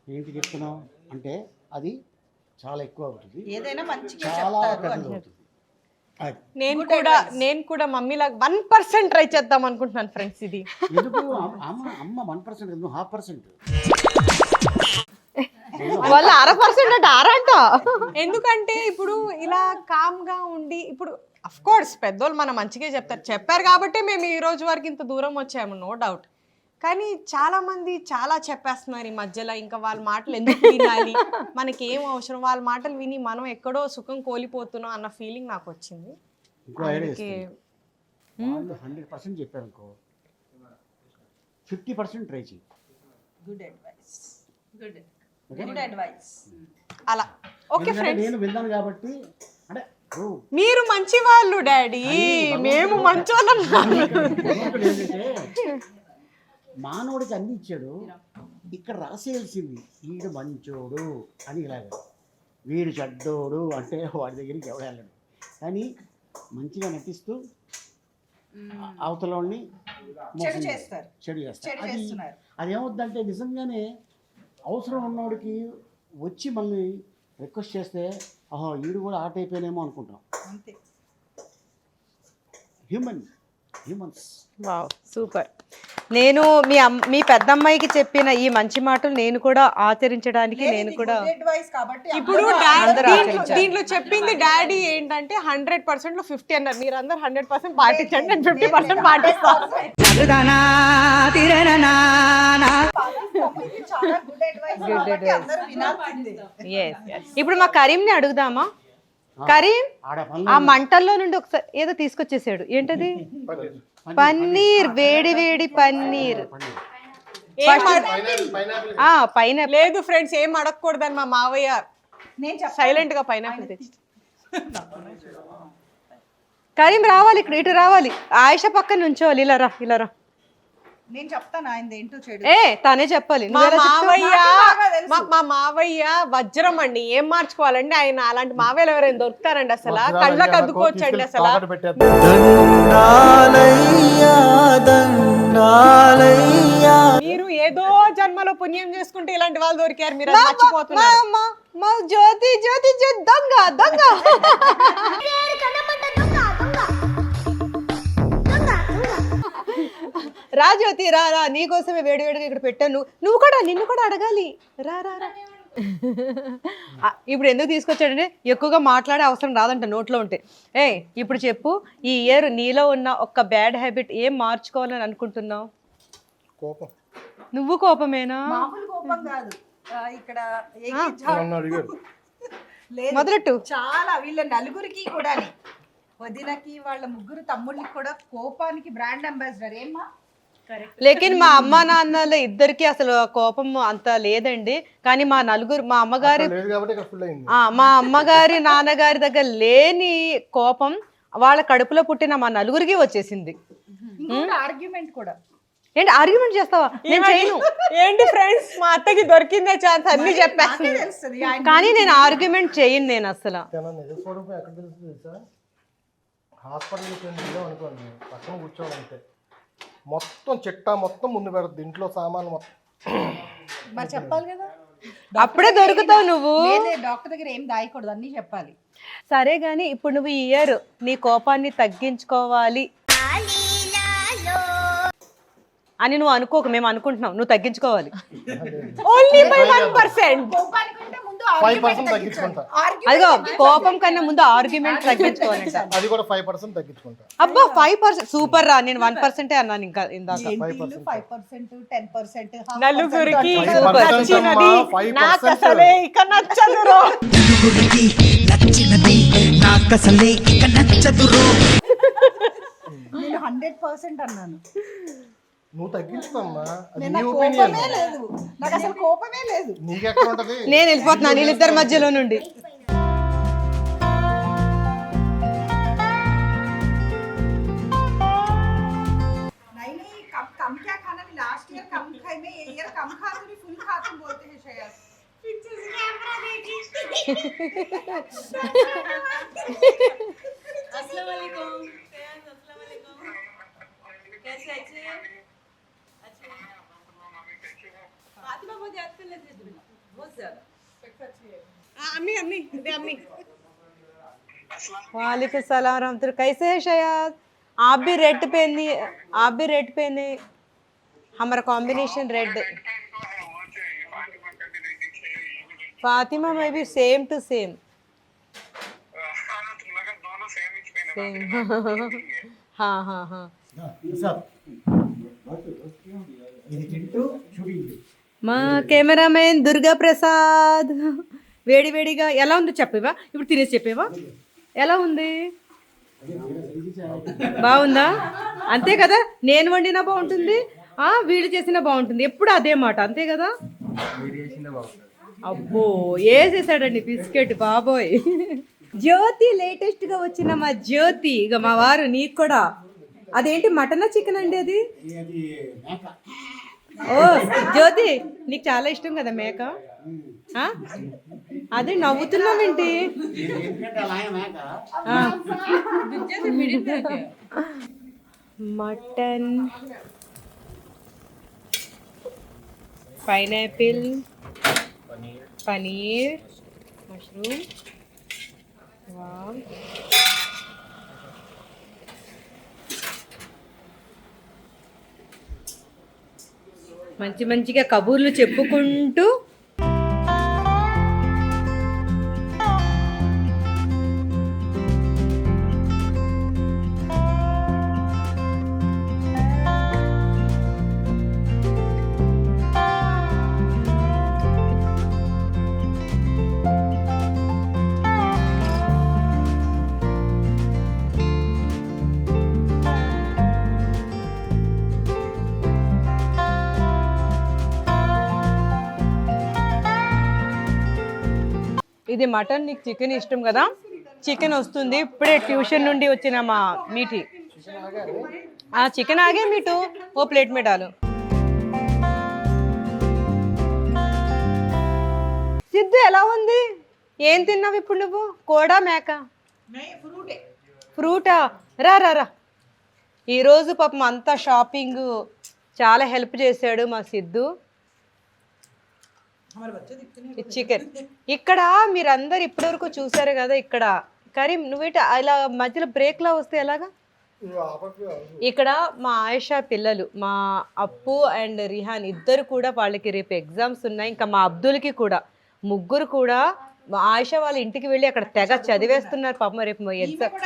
ఏంటి చెప్తున్నావు అంటే అది చాలా ఎక్కువ అవుతుంది, ఏదైనా మంచిగా చాలా పెద్దది అవుతుంది. నేను కూడా మమ్మీలాగా 1% ట్రై చేద్దాం అనుకుంటున్నాను ఫ్రెండ్స్. ఇది ఎందుకు అమ్మ 1% ఎందుకు 0.5%? వాళ్ళు 1% అంటే ఆరంట. ఎందుకంటే ఇప్పుడు ఇలా కామ్ గా ఉండి ఇప్పుడు అఫ్ కోర్స్ పెద్దోళ్ళు మన మంచిగా చెప్పారు కాబట్టి మేము ఈ రోజు వరకు ఇంత దూరం వచ్చాము, నో డౌట్. కానీ చాలా మంది చాలా చెప్పేస్తున్నారు ఈ మధ్యలో, ఇంకా వాళ్ళ మాటలు ఎందుకు వినాలి, మనకి ఏం అవసరం, వాళ్ళ మాటలు విని మనం ఎక్కడో సుఖం కోల్పోతున్నాం అన్న ఫీలింగ్ నాకు వచ్చింది. ఇంకో ఐడియా ఇస్తాను. వాళ్ళు 100% చెప్పారు అనుకో, 50% ట్రై చేయి. Good advice, good advice. అలా ఓకే ఎందుకంటే ఫ్రెండ్స్, నేను విన్నాను కాబట్టి అంటే మీరు మంచి వాళ్ళు డాడీ, మేము మంచోళ్ళం. భగవంతుడు ఏంటంటే మానవుడికి అన్ని ఇచ్చాడు, ఇక్కడ రాసేయాల్సింది వీడు మంచోడు అని, ఇలాగా వీడు చెడ్డోడు అంటే వాడి దగ్గరికి ఎవడు వెళ్ళడు. కానీ మంచిగా నటిస్తూ అవతలని చెడు చేస్తారు, చెడు చేస్తారు. చెడు అది చేస్తున్నారు. అదేమవుద్దంటే నిజంగానే అవసరం ఉన్నవాడికి వచ్చి మనల్ని రిక్వెస్ట్ చేస్తే ఆహో వీడు కూడా ఆట అయిపోయినేమో అనుకుంటాం. అంతే. హ్యూమన్స్. Wow, super. నేను మీ పెద్దమ్మాయికి చెప్పిన ఈ మంచి మాటలు నేను కూడా ఆచరించడానికి నేను కూడా అడ్వైస్ కాబట్టి ఇప్పుడు అందరూ దీంట్లో చెప్పింది డాడీ ఏంటంటే 100% లో 50 అన్నారు, మీరు అందరు 100% పాటించండి, నేను 50% పాటిస్తాను. చాలా గుడ్ అడ్వైస్ కాబట్టి అందరూ వినాల్సిందే. Yes, yes. ఇప్పుడు మా కరీంని అడుగుదామా? కరీం, ఆడ ఆ మంటల్లో నుండి ఒకసారి ఏదో తీసుకొచ్చేసాడు, ఏంటది? పన్నీర్, వేడి వేడి పన్నీర్. పైన లేదు ఫ్రెండ్స్, ఏం అడగకూడదని మా మావయ్య నేను చెప్తాను. సైలెంట్ గా పైనాపిల్ తెచ్చి. కరీం రావాలి, ఇక్కడ ఇటు రావాలి, ఆయిష పక్కన నుంచోవాలి. ఇలా రా, ఇలా రా. నేను చెప్తాను ఆయన ఏంటో చెడు. తనే చెప్పాలి. మా నువ్వెలా చెప్తావు? మావయ్య నాకు బాగా తెలుసు. మా మావయ్య వజ్రం అండి, ఏం మార్చుకోవాలండి, ఆయన అలాంటి మావయ్యలు ఎవరైనా దొరుకుతారండి అసలు, కళ్ళకి అద్దుకోవచ్చండి అసలు. మీరు ఏదో జన్మలో పుణ్యం చేసుకుంటే ఇలాంటి వాళ్ళు దొరికారు, మీరు అది మర్చిపోతున్నారు. మా జ్యోతి జ్యోతి జ్యోతి దొంగ దొంగ. రా జ్యోతి, రా రా, నీకోసమే వేడి వేడిగా ఇక్కడ పెట్టాను. నువ్వు కూడా, నిన్ను కూడా అడగాలి. రా రా రా. ఇప్పుడు ఎందుకు తీసుకొచ్చాడంటే ఎక్కువగా మాట్లాడే అవసరం రాదంట నోట్లో ఉంటే. ఇప్పుడు చెప్పు, ఈ ఇయర్ నీలో ఉన్న ఒక్క బ్యాడ్ హ్యాబిట్ ఏం మార్చుకోవాలని అనుకుంటున్నావు? కోపం. నువ్వు కోపమేనా? మామూలు కోపం కాదు, ఇక్కడ లేదు. మొదలెట్టు. చాలా వీళ్ళ నలుగురికి కూడా, వదినకి వాళ్ళ ముగ్గురు తమ్ముళ్ళకి కూడా కోపానికి బ్రాండ్ అంబాసిడర్. ఏమ్మా? లేకిన్ మా అమ్మ నాన్నల ఇద్దరికి అసలు కోపం అంత లేదండి. కానీ మా నలుగురు, మా అమ్మగారి మా అమ్మగారి నాన్నగారి దగ్గర లేని కోపం వాళ్ళ కడుపులో పుట్టిన మా నలుగురికి వచ్చేసింది. ఆర్గ్యుమెంట్ కూడా. ఏంటి ఆర్గ్యుమెంట్ చేస్తావా? నేను చేయను. ఏంటి ఫ్రెండ్స్, మా అత్తకి దొరికిందే ఛాన్స్, అన్ని చెప్పేస్తుంది. తెలుస్తుంది కానీ నేను ఆర్గ్యుమెంట్ చేయను. నేను అసలు హాస్పిటల్కి అనుకోండి, పక్కన కూర్చోవాలంటే మొత్తం చిట్టా మొత్తం ముందు పెడుతుంది, ఇంట్లో సామాన్లు మొత్తం. మరి చెప్పాలి కదా, అప్పుడే దొరుకుతావు నువ్వు. డాక్టర్ దగ్గర ఏం దాయకూడదు, అన్ని చెప్పాలి. సరే గాని ఇప్పుడు నువ్వు ఈ ఇయర్ నీ కోపాన్ని తగ్గించుకోవాలి అని నువ్వు అనుకోకు, మేము అనుకుంటున్నాం నువ్వు తగ్గించుకోవాలి. Only by 1%. కోపానికంటే ముందు 5% తగ్గించుకుంటా. అదిగో కోపం కన్నా ముందు ఆర్గ్యుమెంట్ తగ్గించుకోవాలంట. అది కూడా 5% తగ్గించుకుంటా. అబ్బా 5% సూపర్ రా. నేను 1% అన్నాను ఇంకా ఇందాక. 5%, 10%, నలుగురికి 5% నచ్చినది అమ్మా, 5%. నాకు అసలే ఇక నచ్చదురో. నేను 100% అన్నాను. నువ్వు తగ్గించుకోమ్మా, అది నీ నాకు ఒపీనియన్. కోపమే లేదు, నాకు అసలు కోపమే లేదు. నీకెక్కడ ఉంటది? నేను వెళ్ళిపోతున్నాను వీళ్ళిద్దరి మధ్యలో నుండి. नहीं कम क्या खाना नहीं, लास्ट ईयर कम खाए में ये ईयर कम खा रही, फुल खा तुम बोलते हैं शायद। अस्सलाम वालेकुम। कैसे अच्छे हैं? अच्छे हैं। फातिमा बहुत याद कर लेते हैं तुम्हें, बहुत ज्यादा। అమ్మి అమ్మి ఇదే అమ్మి. वालेकुम सलाम रहमतुल्लाह। कैसे है शयाद? आप भी रेड पहनी, आप भी रेड पहने, हमारा combination red. Fatima maybe same to same. ఇది తింటూ చూడండి. మా కెమెరామెన్ దుర్గా ప్రసాద్ వేడి వేడిగా ఎలా ఉందో చెప్పేవా, ఇప్పుడు తినేసి చెప్పేవా ఎలా ఉంది? బాగుందా? అంతే కదా, నేను వండినా బాగుంటుంది, వీళ్ళు చేసినా బాగుంటుంది, ఎప్పుడు అదే మాట, అంతే కదా. అబ్బో వేసేసాడండి బిస్కెట్ బాబోయ్. జ్యోతి లేటెస్ట్ గా వచ్చిన మా జ్యోతి, ఇక మా వారు నీకు కూడా అదేంటి మటనా చికెన్ అండి అది? అది మేక. ఓ జ్యోతి నీకు చాలా ఇష్టం కదా మేక. అదే నవ్వుతున్నావేంటి? ఎందుకంటే అలా ఆయన మేక. Mutton, pineapple, paneer, mushroom. Wow, మంచి మంచిగా కబుర్లు చెప్పుకుంటూ ఇది మటన్, నీకు చికెన్ ఇష్టం కదా, చికెన్ వస్తుంది ఇప్పుడే ట్యూషన్ నుండి వచ్చిన మా మీటి. చికెన్ ఆగే మీటు, ఓ ప్లేట్ में डालो. సిద్ధు ఎలా ఉంది? ఏం తిన్నావు ఇప్పుడు నువ్వు? కోడా మేక? ఫ్రూటా? రా రా రా. ఈరోజు పాపం అంతా షాపింగ్ చాలా హెల్ప్ చేశాడు మా సిద్ధు. చికెన్ ఇక్కడ మీరందరు ఇప్పటివరకు చూసారు కదా. ఇక్కడ కరీం నువ్వేట ఇలా మధ్యలో బ్రేక్ లా వస్తే ఎలాగా? ఇక్కడ మా ఆయిషా పిల్లలు, మా అప్పు అండ్ రిహాన్ ఇద్దరు కూడా, వాళ్ళకి రేపు ఎగ్జామ్స్ ఉన్నాయి. ఇంకా మా అబ్దుల్కి కూడా, ముగ్గురు కూడా మా ఆయిషా వాళ్ళ ఇంటికి వెళ్ళి అక్కడ తెగ చదివేస్తున్నారు పాపం. రేపు ఎగ్జామ్,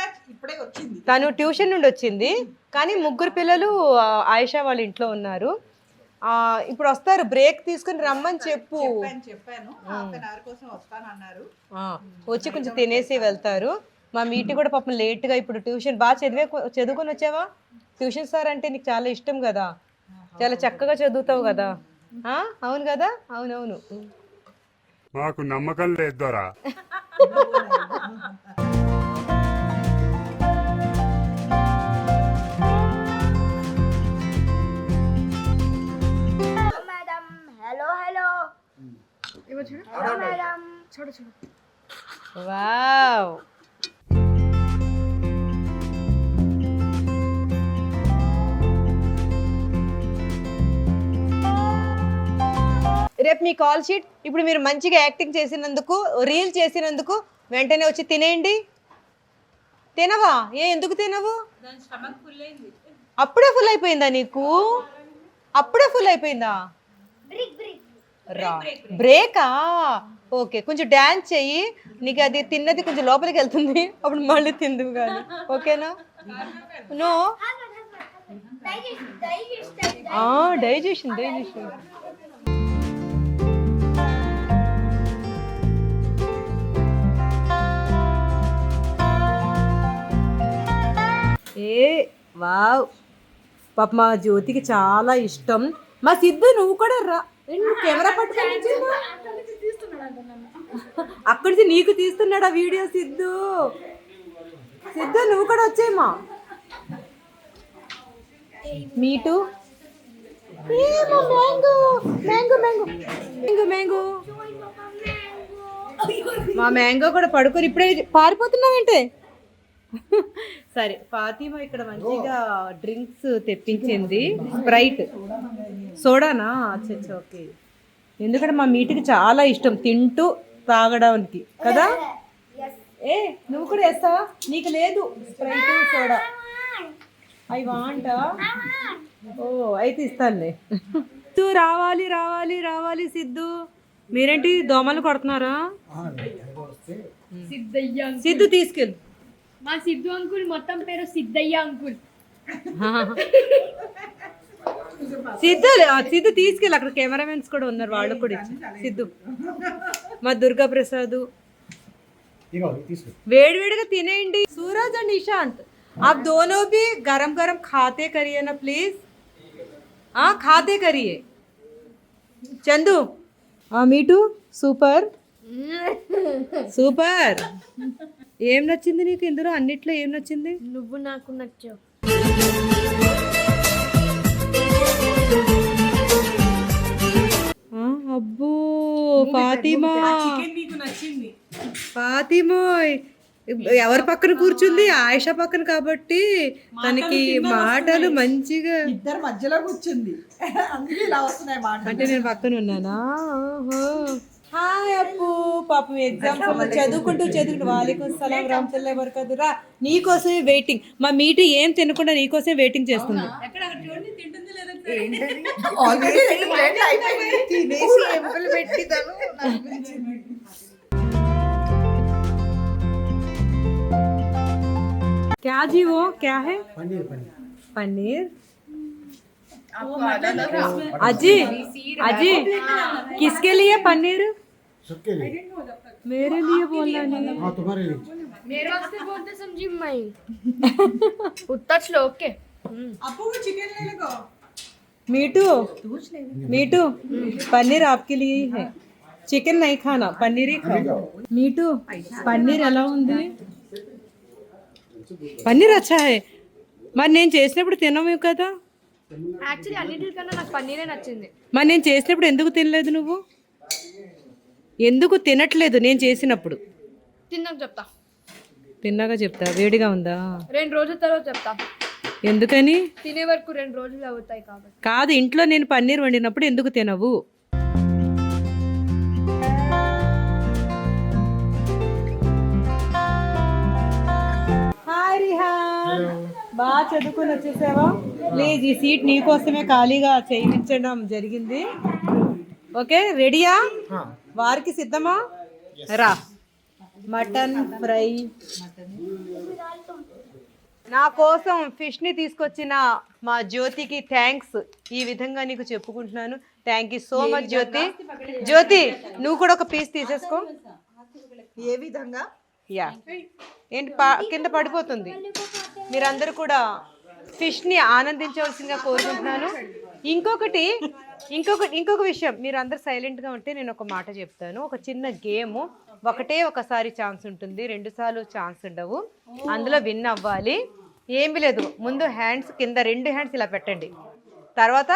తను ట్యూషన్ నుండి వచ్చింది కానీ ముగ్గురు పిల్లలు ఆయిషా వాళ్ళ ఇంట్లో ఉన్నారు. ఇప్పుడు వస్తారు, బ్రేక్ తీసుకుని రమ్మని చెప్పు. వచ్చి కొంచెం తినేసి వెళ్తారు. మా మీటి కూడా పాపం లేట్గా, ఇప్పుడు ట్యూషన్ బాగా చదువుకొని వచ్చావా? ట్యూషన్ సార్ అంటే నీకు చాలా ఇష్టం కదా, చాలా చక్కగా చదువుతావు కదా. అవును కదా? అవునవును. మాకు నమ్మకం లేదు దొరా. వావ్, రేపు మీ కాల్ షీట్. ఇప్పుడు మీరు మంచిగా యాక్టింగ్ చేసినందుకు, రీల్ చేసినందుకు వెంటనే వచ్చి తినేయండి. తినవా? ఎందుకు తినవు? అప్పుడే ఫుల్ అయిపోయిందా నీకు? అప్పుడే ఫుల్ అయిపోయిందా? బ్రేకా? ఓకే, కొంచెం డ్యాన్స్ చెయ్యి, నీకు అది తిన్నది కొంచెం లోపలికి వెళ్తుంది, అప్పుడు మళ్ళీ తిందువు కానీ. ఓకేనా? No digestion. వావ్, పాప మా జ్యోతికి చాలా ఇష్టం. మా సిద్ధు నువ్వు కూడా రా, కెమెరా పట్టుకొని అక్కడికి నీకు తీస్తున్నాడా వీడియో? సిద్ధు నువ్వు కూడా వచ్చేయమ్మా. మీటు మా మ్యాంగో కూడా పడుకొని ఇప్పుడే పారిపోతున్నావేంటే. సరే, ఫాతిమా ఇక్కడ మంచిగా డ్రింక్స్ తెప్పించింది, స్ప్రైట్, సోడానా? అచ్చా, ఓకే. ఎందుకంటే మా మీటికి చాలా ఇష్టం తింటూ తాగడానికి కదా. నువ్వు కూడా వేస్తావా? నీకు లేదు స్ప్రైట్ సోడా? అవి వాంటా? ఓ అయితే ఇస్తానులే. రావాలి సిద్ధు, మీరేంటి దోమలు కొడుతున్నారా? సిద్ధు తీసుకెళ్ళు. మా సిద్ధు అంకుల్ మొత్తం పేరు సిద్ధయ్య అంకుల్. సిద్ధు తీసుకెళ్ళి, అక్కడ కెమెరామెన్స్ కూడా ఉన్నారు, వాళ్ళు కూడా ఇచ్చి. సిద్ధు మా దుర్గా ప్రసాద్ వేడివేడిగా తినేయండి. सूरज और निशांत आप दोनों भी गरम गरम खाते करिए ना प्लीज. हाँ खाते करिए. चंदू మీటు సూపర్ సూపర్. ఏం నచ్చింది నీకు ఇందులో? అన్నిట్లో ఏం నచ్చింది? నువ్వు నాకు నచ్చావు. అబ్బో ఫాతిమా, ఫాతిమా ఎవరి పక్కన కూర్చుంది? ఆయిషా పక్కన కాబట్టి తనకి మాటలు మంచిగా. ఇద్దరు మధ్యలో కూర్చుంది, అందుకే ఇలా వస్తున్నాయి మాట. అంటే నేను పక్కన ఉన్నానా? హాయ్ అప్పు, పాపం ఎగ్జామ్స్ చదువుకుంటూ వాలేకుం సలాం రామచల్లా వరకదురా. నీకోసమే వెయిటింగ్. మా మీటు ఏం తినకుండా నీకోసమే వెయిటింగ్ చేస్తుంది. ఆల్రెడీ 2 ప్లేట్లు అయిపోయింది, తినేసి ఎంపులు పెట్టి తను నాకు పిలిచింది. क्या जी वो क्या है? पनीर. अजी अजी किसके लिए पनीर? सबके लिए। मेरे लिए बोलना नहीं. हाँ तुम्हारे लिए। मेरे वास्ते बोलते समझी मैं उतना स्लो के. అప్పు చికెన్ లేలేగో. मीठू मीठू पनीर आपके लिए ही है. चिकन नहीं खाना, पनीर ही खाओ. मीठू पनीर ఎలా ఉంది? పన్నీర్ అచ్చా హై. మరి నేను చేసినప్పుడు తినవు కదా? యాక్చువల్లీ అన్నిటికన్నా నాకు పన్నీరే నచ్చింది. మరి నేను చేసినప్పుడు ఎందుకు తినలేదు? నువ్వు ఎందుకు తినట్లేదు నేను చేసినప్పుడు? తిన్నాక చెప్తా. తిన్నాక చెప్తా. వేడిగా ఉందా? 2 రోజుల తర్వాత చెప్తా. ఎందుకని? తినే వరకు 2 రోజులు అవుతాయి కాబట్టి. కాదు, ఇంట్లో నేను పన్నీర్ వండినప్పుడు ఎందుకు తినవు? హాయ్ రిహాన్, బాగా చదువుకొని వచ్చేసావా? ప్లీజ్ ఈ సీట్ నీకోసమే ఖాళీగా చేయించడం జరిగింది. ఓకే రెడీయా? వారికి సిద్ధమా? రా. Mutton fry. నా కోసం ఫిష్ని తీసుకొచ్చిన మా జ్యోతికి థ్యాంక్స్ ఈ విధంగా నీకు చెప్పుకుంటున్నాను. థ్యాంక్ యూ సో మచ్ జ్యోతి. జ్యోతి నువ్వు కూడా ఒక పీస్ తీసేసుకో. ఏ విధంగా? యా ఏంటి కింద పడిపోతుంది. మీరందరూ కూడా ఫిష్ని ఆనందించవలసిందిగా కోరుకుంటున్నాను. ఇంకొక విషయం, మీరు అందరు సైలెంట్గా ఉంటే నేను ఒక మాట చెప్తాను. ఒక చిన్న గేమ్, ఒకసారి ఛాన్స్ ఉంటుంది, 2 సార్లు ఛాన్స్ ఉండవు. అందులో విన్ అవ్వాలి. ఏమీ లేదు, ముందు హ్యాండ్స్ కింద 2 హ్యాండ్స్ ఇలా పెట్టండి, తర్వాత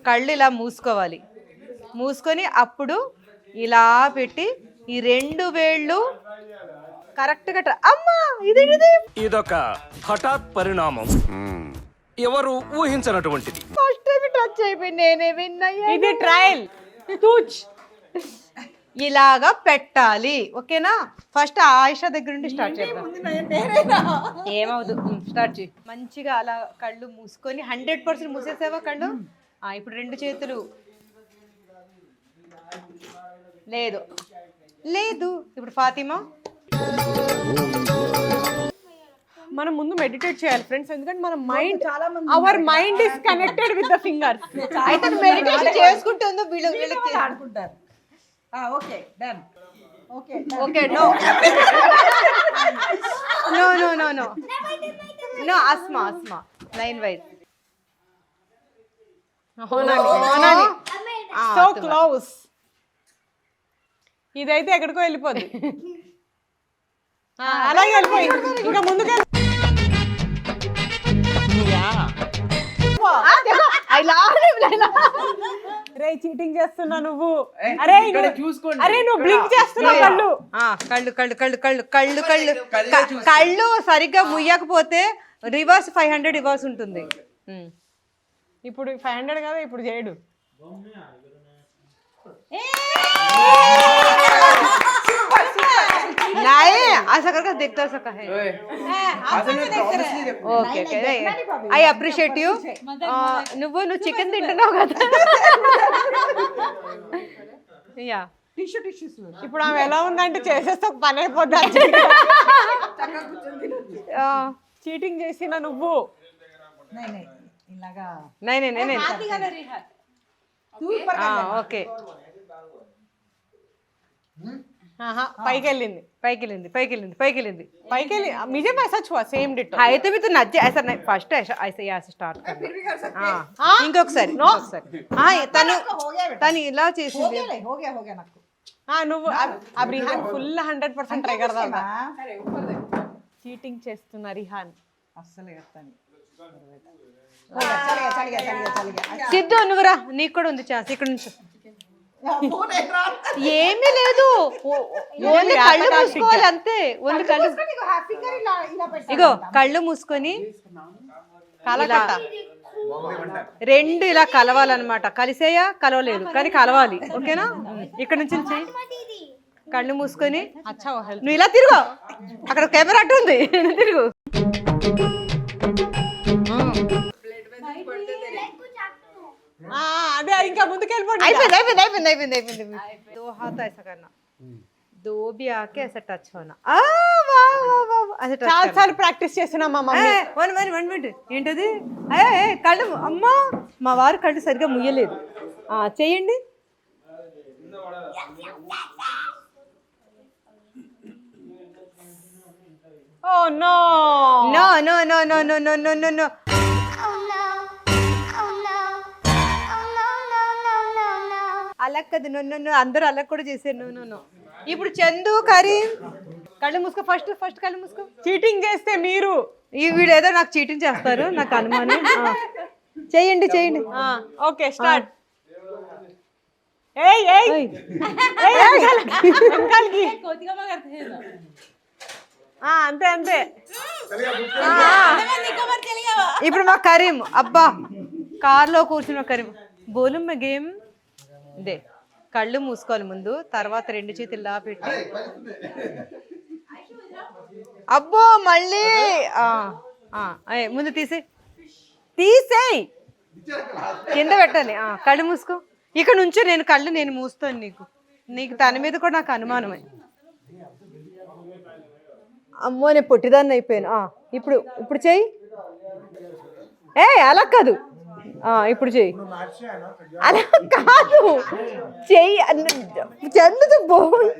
కళ్ళు ఇలా మూసుకోవాలి. మూసుకొని అప్పుడు ఇలా పెట్టి ఈ 2 వేళ్ళు కరెక్ట్గా అమ్మా ఇదేంటిది? ఇదొక హఠాత్ పరిణామం, ఎవరు ఊహించినటువంటిది. ఫస్ట్ టైం టచ్ అయిపోయింది, నేనే విన్ అయ్యాను. ఇది ట్రయల్. ఇలాగా పెట్టాలి, ఓకేనా? ఫస్ట్ ఆయిషా దగ్గర నుండి స్టార్ట్ చేద్దాం. ఏమవుదు, స్టార్ట్ చేయి. మంచిగా అలా కళ్ళు మూసుకొని 100% మూసేసావా కళ్ళు? ఇప్పుడు 2 చేతులు లేదు లేదు. ఇప్పుడు ఫాతిమా, మనం ముందు మెడిటేట్ చేయాలి ఫ్రెండ్స్, ఎందుకంటే మన mind, our mind is connected with the fingers. అయితే మెడిటేషన్ చేసుకుంటుందో వీళ్ళకి ఆడుకుంటారు. Okay done. Okay okay no no no no no no అస్మా లైన్ వైజ్. So close. ఇదైతే ఎక్కడికో వెళ్ళిపోద్ది. అలాగే వెళ్ళిపోయి ఇంకా ముందుకు. రే చీటింగ్ చేస్తున్నా నువ్వు. అరే నువ్వు బ్లింక్ చేస్తున్నావు. కళ్ళు కళ్ళు కళ్ళు కళ్ళు కళ్ళు కళ్ళు కళ్ళు సరిగ్గా ముయ్యకపోతే రివర్స్ 500 రివర్స్ ఉంటుంది. ఇప్పుడు 500 కదా, ఇప్పుడు చేయడు. नहीं ऐसा करके देखता सका है. Okay I appreciate you. నువ్వు చికెన్ తింటున్నావు కదా? యా టిష్యూ టిష్యూస్ ఇప్పుడు ఆమె ఎలా ఉందంటే చేసేస్తే ఒక పని అయిపోద్ది. చక్కగా కూర్చొని తినొచ్చు. చీటింగ్ చేసిన నువ్వు. नहीं नहीं इलागा నేనే ऊपर कर लेना। ఓకే. పైకి వెళ్ళింది. मुझे मैसेज हुआ सेम डिटो. అయితే भी तो नज्जे ऐसा नहीं फर्स्ट ऐसे यहाँ से स्टार्ट कर फिर भी कर सकते हैं। ఇంకొకసారి తను हो गया बेटा, తను ఇలా हो చేసింది. गया ले, हो गया నాకు నువ్వు अब रिहान फुल 100% ट्राई कर रहा था. अरे ऊपर देखो చీటింగ్ చేస్తున్నా రిహాన్. అస్సలు చేస్తాను. చల్ గయా సిద్ధు నువ్వురా, నీకు కూడా ఉంది ఛాన్స్. ఇక్కడ నుంచి ఫోన్ ఎరా ఏమీ లేదు, ఓన్లీ కళ్ళు మూసుకోవాలి అంతే. ఓన్లీ కళ్ళు నీకు హ్యాపీ ఫింగర్ ఇలా పెట్టు. ఇగో కళ్ళు మూసుకొని కలకట్ట. రెండు ఇలా కలవాలన్నమాట. కలిసేయా కలవలేదు కానీ కలవాలి. ఓకేనా? ఇక్కడ నుంచి కళ్ళు మూసుకొని అచ్చా నువ్వు ఇలా తిరుగు. అక్కడ కెమెరా అట్టు ఉంది, తిరుగు. అదే ఇంకా ముందుకెళ్ళిపోండి. అయిపోయింది. దో హాత్ ऐसा करना, दो भी आके ऐसा टच होना. वाह ऐसा टच చాలా సార్లు ప్రాక్టీస్ చేసినా మా మమ్మీ. One minute. ఏంటది? కళ్ళు అమ్మా, మా వారు కళ్ళు సరిగ్గా ముయ్యలేదు. చెయ్యండి. Oh no no no no no no no no no no. అలా కదా, నో నో నో. అందరూ అలా కూడా చేశారు. No no no. ఇప్పుడు చందు కరీం కళ్ళు మూసుకో. ఫస్ట్ కళ్ళు మూసుకో. చీటింగ్ చేస్తే మీరు ఈ వీడు ఏదో నాకు చీటింగ్ చేస్తారు, నాకు అనుమానం. చెయ్యండి. Okay start. ఏయ్ ఏయ్ వెనకాలకి. అంతే ఇప్పుడు మా కరీం, అబ్బా కార్లో కూర్చున్న కరీం బోలు మా గేమ్ దే. కళ్ళు మూసుకోవాలి ముందు, తర్వాత రెండు చేతులు ఇలా పెట్టి. అబ్బో మళ్ళీ ముందు తీసేయ్ కింద పెట్టాలి. కళ్ళు మూసుకో. ఇక్కడ నుంచో నేను మూస్తాను. నీకు తన మీద కూడా నాకు అనుమానమే. అమ్మో నేను పొట్టిదాన్ని అయిపోయాను. ఇప్పుడు చెయ్యి. అలా కాదు, ఇప్పుడు చెయ్యి. అలా కాదు, చెయ్యి. చందుతో బాగుంది.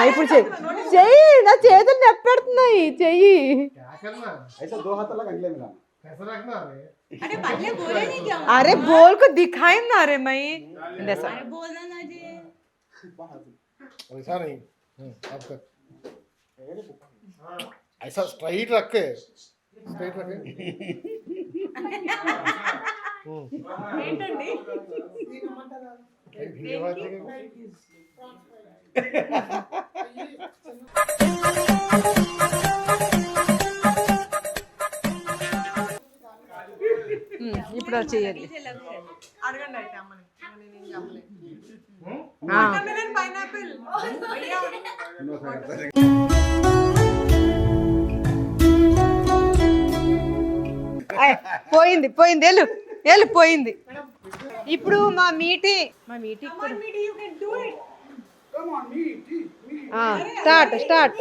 ఇప్పుడు చెయ్యి. నా చేతులు నెప్పెడుతున్నాయి. చెయ్యి. अरे बोल को दिखाई ना रे मैं ऐसा बोलना ना जी. ऐसा नहीं। अब कर ऐसा स्ट्राइट रखे। ఏంటండి? ఇప్పుడు అది చేయాలి. అడగండి అయితే అమ్మని. పైనాపిల్ పోయింది. పోయింది. ఇప్పుడు మా మీటి స్టార్ట్.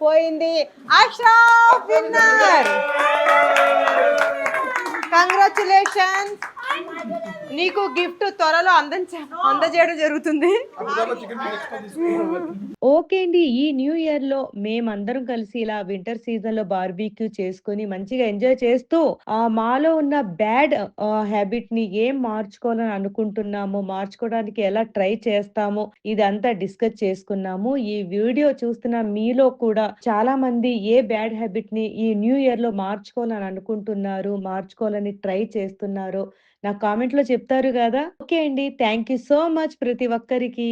పోయింది. అష్రఫ్ విన్నర్. కంగ్రాచులేషన్స్. నీకు గిఫ్ట్ త్వరలో అందజేయడం జరుగుతుంది. ఓకే అండి, ఈ న్యూ ఇయర్ లో మేమందరం కలిసి ఇలా వింటర్ సీజన్ లో బార్బీక్యూ చేసుకుని మంచిగా ఎంజాయ్ చేస్తూ మాలో ఉన్న బ్యాడ్ హ్యాబిట్ ని ఏం మార్చుకోవాలని అనుకుంటున్నాము, మార్చుకోవడానికి ఎలా ట్రై చేస్తాము, ఇదంతా డిస్కస్ చేసుకున్నాము. ఈ వీడియో చూస్తున్న మీలో కూడా చాలా మంది ఏ బ్యాడ్ హ్యాబిట్ ని ఈ న్యూ ఇయర్ లో మార్చుకోవాలని అనుకుంటున్నారు, మార్చుకోవాలని ట్రై చేస్తున్నారు, నా కామెంట్ లో చెప్తారు కదా. ఓకే అండి, థ్యాంక్ యూ సో మచ్ ప్రతి ఒక్కరికి.